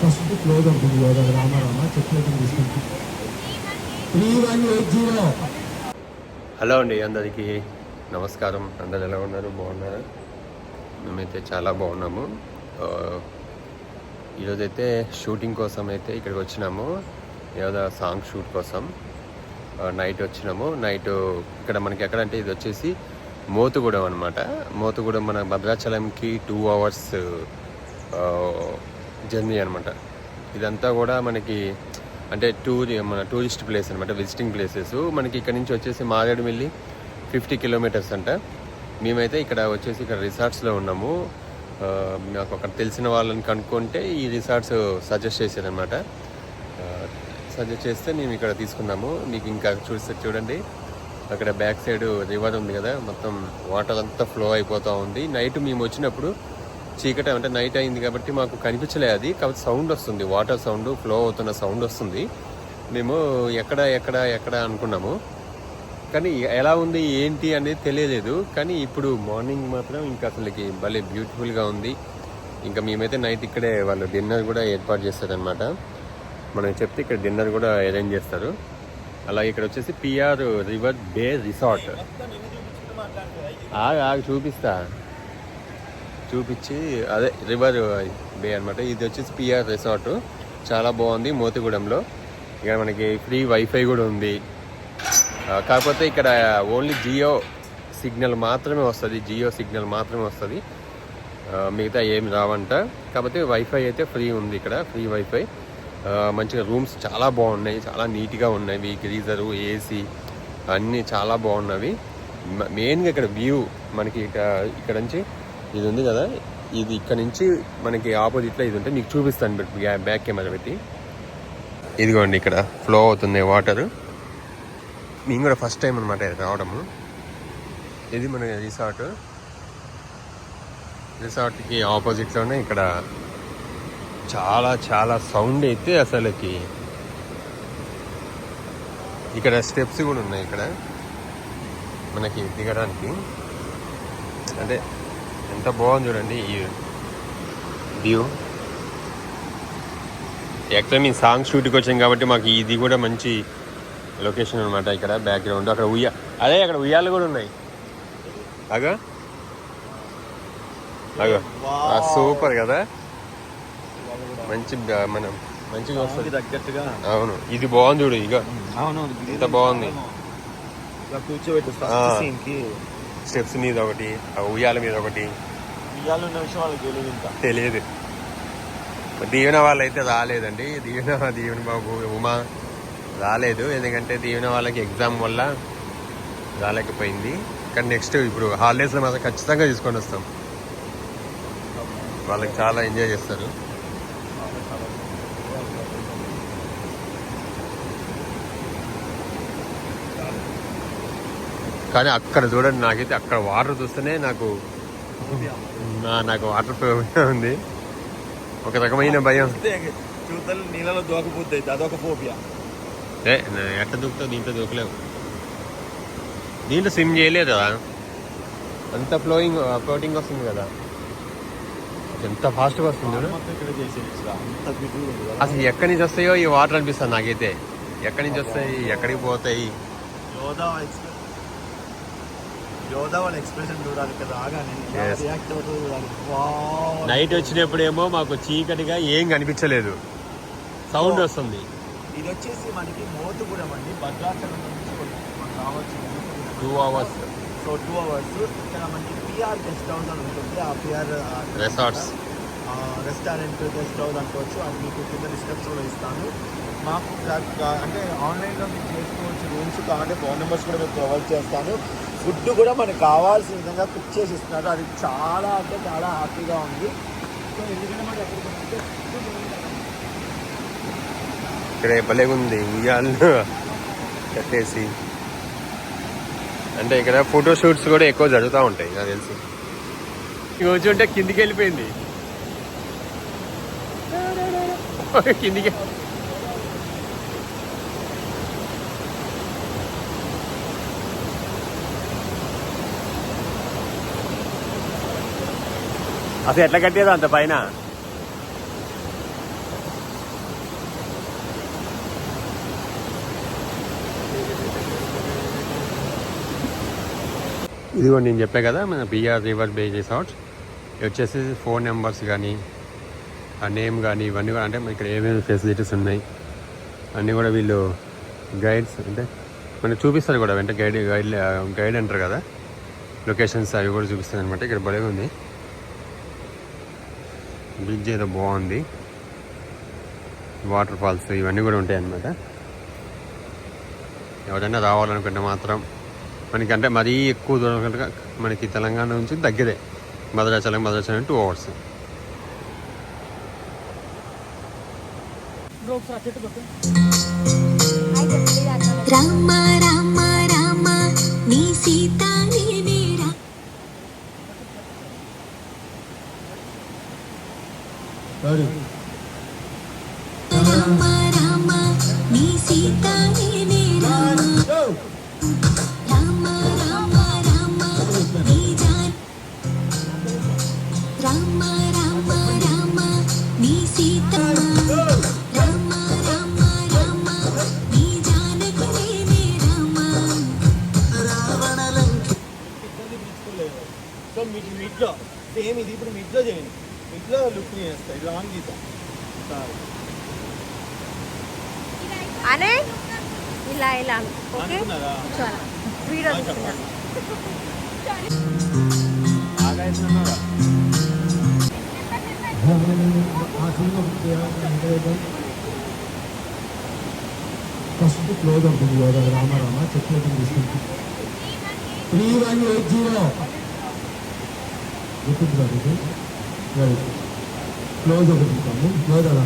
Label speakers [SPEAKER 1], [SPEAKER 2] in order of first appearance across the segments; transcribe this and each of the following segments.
[SPEAKER 1] First close అవుతుంది Godavari Rama Rama check rating తీసుకుంటే 3180.
[SPEAKER 2] Hello అండి, అందరికీ నమస్కారం. అందరు ఎలా ఉన్నారు? బాగున్నారా? మేమైతే చాలా బాగున్నాము. ఈరోజైతే షూటింగ్ కోసం అయితే ఇక్కడికి వచ్చినాము. ఏదో సాంగ్ షూట్ కోసం నైట్ వచ్చినాము. నైట్ ఇక్కడ మనకి ఎక్కడంటే ఇది వచ్చేసి మోతుగూడెం అనమాట. మోతుగూడెం మన భద్రాచలంకి 2 hours జర్నీ అనమాట. ఇదంతా కూడా మనకి అంటే మన టూరిస్ట్ ప్లేస్ అనమాట, విజిటింగ్ ప్లేసెస్. మనకి ఇక్కడ నుంచి వచ్చేసి మారేడుమిల్లి 50 kilometers అంట. మేమైతే ఇక్కడ వచ్చేసి ఇక్కడ రిసార్ట్స్లో ఉన్నాము. నాకు అక్కడ తెలిసిన వాళ్ళని కనుక్కుంటే ఈ రిసార్ట్స్ సజెస్ట్ చేశారనమాట. సజెస్ట్ చేస్తే మేము ఇక్కడ తీసుకున్నాము. మీకు ఇంకా చూడండి, అక్కడ బ్యాక్ సైడ్ రివర్ ఉంది కదా, మొత్తం వాటర్ అంతా ఫ్లో అయిపోతూ ఉంది. నైట్ మేము వచ్చినప్పుడు చీకటి అంటే నైట్ అయింది కాబట్టి మాకు కనిపించలే అది, కాబట్టి సౌండ్ వస్తుంది, వాటర్ సౌండ్, ఫ్లో అవుతున్న సౌండ్ వస్తుంది. మేము ఎక్కడ అనుకున్నాము, కానీ ఎలా ఉంది ఏంటి అనేది తెలియలేదు. కానీ ఇప్పుడు మార్నింగ్ మాత్రం ఇంకా అసలుకి భలే బ్యూటిఫుల్గా ఉంది. ఇంకా మేమైతే నైట్ ఇక్కడే వాళ్ళు డిన్నర్ కూడా ఏర్పాటు చేస్తారనమాట. మనం చెప్తే ఇక్కడ డిన్నర్ కూడా అరేంజ్ చేస్తారు. అలాగే ఇక్కడ వచ్చేసి పిఆర్ రివర్ బే రిసార్ట్. చూపించి అదే రివర్ బే అనమాట. ఇది వచ్చేసి పిఆర్ రిసార్ట్, చాలా బాగుంది మోతిగూడెంలో. ఇక మనకి ఫ్రీ వైఫై కూడా ఉంది. కాకపోతే ఇక్కడ ఓన్లీ జియో సిగ్నల్ మాత్రమే వస్తుంది. మిగతా ఏమి రావంట. కాకపోతే వైఫై అయితే ఫ్రీ ఉంది ఇక్కడ, ఫ్రీ వైఫై. మంచిగా రూమ్స్ చాలా బాగున్నాయి, చాలా నీట్గా ఉన్నాయి. గ్రీజరు, ఏసీ అన్నీ చాలా బాగున్నవి. మెయిన్గా ఇక్కడ వ్యూ మనకి ఇక్కడ నుంచి ఇది ఉంది కదా, ఇది ఇక్కడ నుంచి మనకి ఆపోజిట్లో ఇది ఉంటే మీకు చూపిస్తాను బ్యాక్ కెమెరా పెట్టి. ఇదిగోండి ఇక్కడ ఫ్లో అవుతుంది వాటర్. మేము కూడా ఫస్ట్ టైం అనమాట రావడము. ఇది మన రిసార్ట్కి ఆపోజిట్లోనే ఇక్కడ చాలా సౌండ్ అయితే అసలుకి. ఇక్కడ స్టెప్స్ కూడా ఉన్నాయి ఇక్కడ మనకి దిగడానికి. అంటే ఎంత బాగుంది చూడండి ఈ వ్యూ. యాక్చువల్లీ మేము సాంగ్ షూట్కి వచ్చాం కాబట్టి మాకు ఇది కూడా మంచి లొకేషన్ అనమాట. ఇక్కడ బ్యాక్గ్రౌండ్ అక్కడ అక్కడ ఉయ్యాలు కూడా ఉన్నాయి. అగో సూపర్ కదా, మనం మంచిగా వస్తుంది తగ్గట్టుగా. అవును, ఇది బాగుంది చూడు. ఇక ఇంత బాగుంది. స్టెప్స్ మీద ఒకటి, ఉయ్యాల మీద ఒకటి. తెలియదు. దీవెన వాళ్ళు అయితే రాలేదండి. దీవెన బాబు, ఉమా రాలేదు. ఎందుకంటే దీవెన వాళ్ళకి ఎగ్జామ్ వల్ల రాలేకపోయింది. కానీ నెక్స్ట్ ఇప్పుడు హాలిడేస్లో మాత్రం ఖచ్చితంగా తీసుకొని వస్తాం. వాళ్ళకి చాలా ఎంజాయ్ చేస్తారు. కానీ అక్కడ చూడండి, నాకైతే అక్కడ వాటర్ చూస్తేనే నాకు వాటర్ ఫోబియా ఉంది, ఒక రకమైన భయం. నీళ్ళలో దూకపోతే అదొక ఫోబియా. ఎట్లా దూకుతావు? దీంట్లో దూకలేవు. దీంట్లో స్విమ్ చేయలేదు కదా, అంత ఫ్లోటింగ్ వస్తుంది కదా, ఎంత ఫాస్ట్గా వస్తుంది. అసలు ఎక్కడి నుంచి వస్తాయో ఈ వాటర్ అనిపిస్తుంది నాకైతే. ఎక్కడి నుంచి వస్తాయి, ఎక్కడికి పోతాయి? నైట్ వచ్చినప్పుడేమో మాకు చీకటిగా ఏం కనిపించలేదు, సౌండ్ వస్తుంది.
[SPEAKER 3] ఇది వచ్చేసి మనకి మోతుగూడెం అండి, భద్రాచలం నుంచి రావచ్చు
[SPEAKER 2] 2 hours.
[SPEAKER 3] So 2 hours. ఇక్కడ మనకి పిఆర్ గెస్ట్ హౌస్ అని ఉంటుంది. ఆ PR
[SPEAKER 2] resorts
[SPEAKER 3] restaurant guest house అనుకోవచ్చు. అది మీకు కింద డిస్క్రిప్షన్లో ఇస్తాను. మాకు అంటే ఆన్లైన్లో మీకు చేసుకోవచ్చు. రూమ్స్ కావాలంటే ఫోన్ నెంబర్స్ కూడా మీకు ప్రొవైడ్ చేస్తాను. ఫుడ్ కూడా మనకు కావాల్సిన విధంగా కుక్ చేసి ఇస్తున్నారు. అది చాలా అంటే చాలా హ్యాపీగా ఉంది. సో ఎందుకంటే మనకి ఎక్కడికి
[SPEAKER 2] ఇక్కడ భలేగుంది, ఉయ్యాలు కట్టేసి. అంటే ఇక్కడ ఫోటో షూట్స్ కూడా ఎక్కువ జరుగుతూ ఉంటాయి నాకు తెలిసి. కూర్చుంటే కిందికి వెళ్ళిపోయింది, కిందికి. అసలు ఎట్లా కట్టేదో అంత పైన ఇదిగో నేను చెప్పా కదా మన బిఆర్ రివర్ బేస్ రిసార్ట్స్. ఇది వచ్చేసి ఫోన్ నెంబర్స్ కానీ ఆ నేమ్ కానీ ఇవన్నీ కూడా అంటే ఇక్కడ ఏమేమి ఫెసిలిటీస్ ఉన్నాయి అన్నీ కూడా వీళ్ళు గైడ్స్ అంటే మనకి చూపిస్తారు కూడా వెంట గైడ్ అంటారు కదా లొకేషన్స్ అవి కూడా చూపిస్తారు అనమాట. ఇక్కడ భలే ఉంది బ్రిడ్జ్ ఏదో బాగుంది, వాటర్ ఫాల్స్ ఇవన్నీ కూడా ఉంటాయి అన్నమాట. ఎవరైనా రావాలనుకుంటే మాత్రం మనకి అంటే మరీ ఎక్కువ దూరం కనుక మనకి తెలంగాణ నుంచి దగ్గరే భద్రాచలం 2 hours.
[SPEAKER 4] రామ రామ రామ నీ సీత నీవేరా రామ రామ నీ సీత నీవేరా రామ రామ రామ నీ జాన్ రామ రామ రామ నీ సీత రామ రామ రామ నీ జానకి నేనే రామ
[SPEAKER 3] సో మీకు మిడ్లో సేమ్ ఇది ఇప్పుడు మిడ్లో చేయండి, మిడ్లో లుక్ చేస్తాయి లాంగ్ గీత
[SPEAKER 5] అనే ఇలా ఇలా ఓకే
[SPEAKER 3] అనుకున్నారా?
[SPEAKER 5] చాలా వీడియో తీసుకున్నాను.
[SPEAKER 3] ఆగాయిస్తున్నారా?
[SPEAKER 1] ఆ సినిమా ఫస్ట్ క్లోజ్ ఉంటుంది గోదావరి రామారామ చెట్లకి తీసుకుంటుంది 3180 గుర్తుంది కదా ఇది రైట్ క్లోజ్ ఒకటి ఇస్తాము క్లోజ్ అలా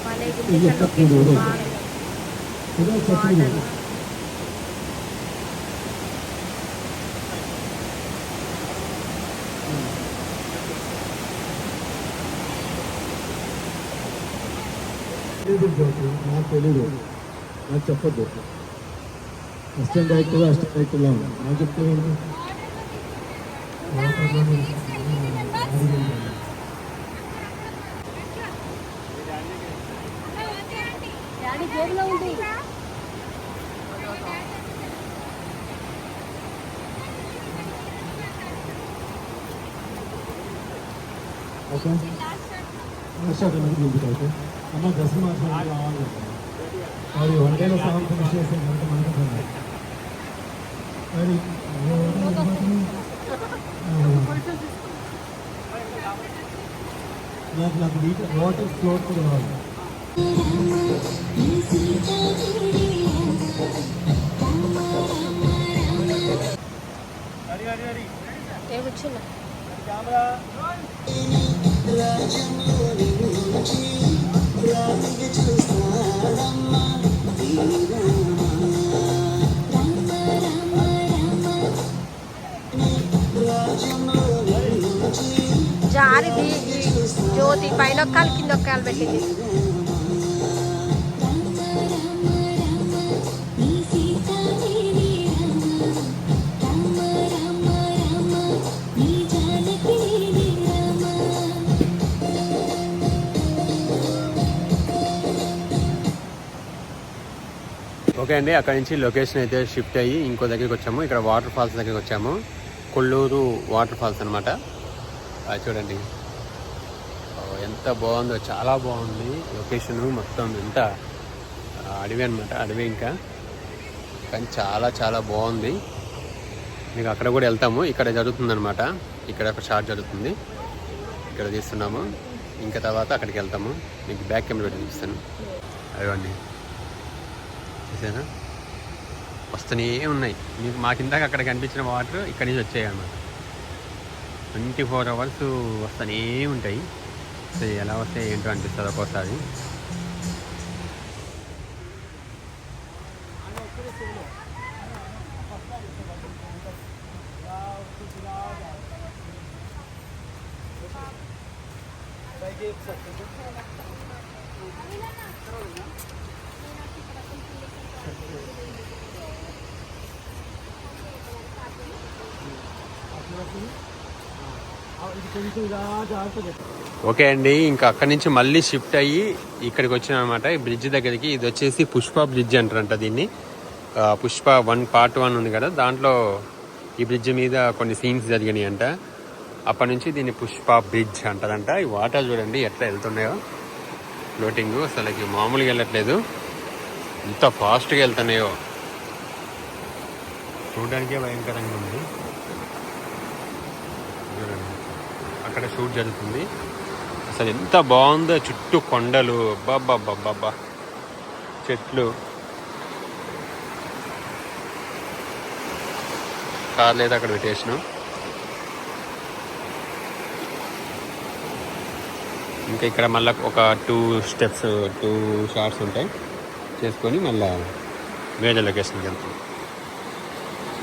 [SPEAKER 5] వాళ్ళే
[SPEAKER 1] ఇది చెట్లు
[SPEAKER 5] బాగా
[SPEAKER 1] ఇదే చెట్లు తెలీదు జ్యోతి, నాకు తెలీదు, నాకు చెప్పొద్దు. అసిస్టెంట్ డైరెక్టర్గా అసిస్టెంట్ డైరెక్టర్గా ఉంది నాకు చెప్తే ఏంటి
[SPEAKER 5] డాడీ జేబులో ఉంది.
[SPEAKER 1] ఓకే నాకు దిగుతాయి అమ్మ డ్రెస్ మార్చాలి రావాలి అది 1 day సాంగ్ ఫినిష్ చేసి అంత మనకు అది నాకు వాటర్ ఫ్లోట్ కూడా రావాలి.
[SPEAKER 4] నీ సీత
[SPEAKER 5] ఏ కూర్చున్నా జారిది జ్యోతి పైన ఒక్కలు కింద ఒక్కలు పెట్టింది.
[SPEAKER 4] నీ సీత నేనే రామ రామ రామ నీ జానకి నేనే రామ
[SPEAKER 2] ఓకే అండి, అక్కడ నుంచి లొకేషన్ అయితే షిఫ్ట్ అయ్యి ఇంకో దగ్గరికి వచ్చాము. ఇక్కడ వాటర్ ఫాల్స్ దగ్గరికి వచ్చాము. కొల్లూరు వాటర్ ఫాల్స్ అనమాట. అది చూడండి ఎంత బాగుందో, చాలా బాగుంది లొకేషన్. మొత్తం ఎంత అడవి అనమాట, అడవి ఇంకా కానీ చాలా చాలా బాగుంది. మీకు అక్కడ కూడా వెళ్తాము. ఇక్కడ జరుగుతుందనమాట, ఇక్కడ ఒక షాట్ జరుగుతుంది, ఇక్కడ తీస్తున్నాము. ఇంకా తర్వాత అక్కడికి వెళ్తాము. మీకు బ్యాక్ కెమెరా పెట్టి చూపిస్తాను. అదిగోండి చూసారా వస్తూనే ఉన్నాయి. మీకు మా కిందకి అక్కడ కనిపించిన వాటర్ ఇక్కడి నుంచి వచ్చాయి అన్నమాట. 24 hours వస్తూనే ఉంటాయి. సో ఎలా వస్తాయి ఏంటో అనిపిస్తుంది ఒక్కోసారి.
[SPEAKER 1] కొంచెం ఇలా జాగ్రత్త.
[SPEAKER 2] ఓకే అండి, ఇంకా అక్కడి నుంచి మళ్ళీ షిఫ్ట్ అయ్యి ఇక్కడికి వచ్చినాం అనమాట, ఈ బ్రిడ్జ్ దగ్గరికి. ఇది వచ్చేసి పుష్ప బ్రిడ్జ్ అంటారంట దీన్ని. పుష్ప 1 Part 1 ఉంది కదా, దాంట్లో ఈ బ్రిడ్జ్ మీద కొన్ని సీన్స్ జరిగినాయి అంట. అప్పటి నుంచి దీన్ని పుష్ప బ్రిడ్జ్ అంటారంట. ఈ వాటర్ చూడండి ఎట్లా వెళ్తున్నాయో, ఫ్లోటింగ్ అసలు మామూలుగా వెళ్ళట్లేదు, ఎంత ఫాస్ట్గా వెళ్తున్నాయో, చూడడానికే భయంకరంగా ఉంది. చూడండి అక్కడ షూట్ జరుగుతుంది, అసలు ఎంత బాగుందో, చుట్టూ కొండలు, అబ్బాబ్బాబ్బాబ్బా, చెట్లు. కార్ లేదు అక్కడ పెట్టేసినాం. ఇంకా ఇక్కడ మళ్ళీ ఒక 2 షార్ట్స్ ఉంటాయి, చేసుకొని మళ్ళీ వేరే లొకేషన్కి వెళ్తాం.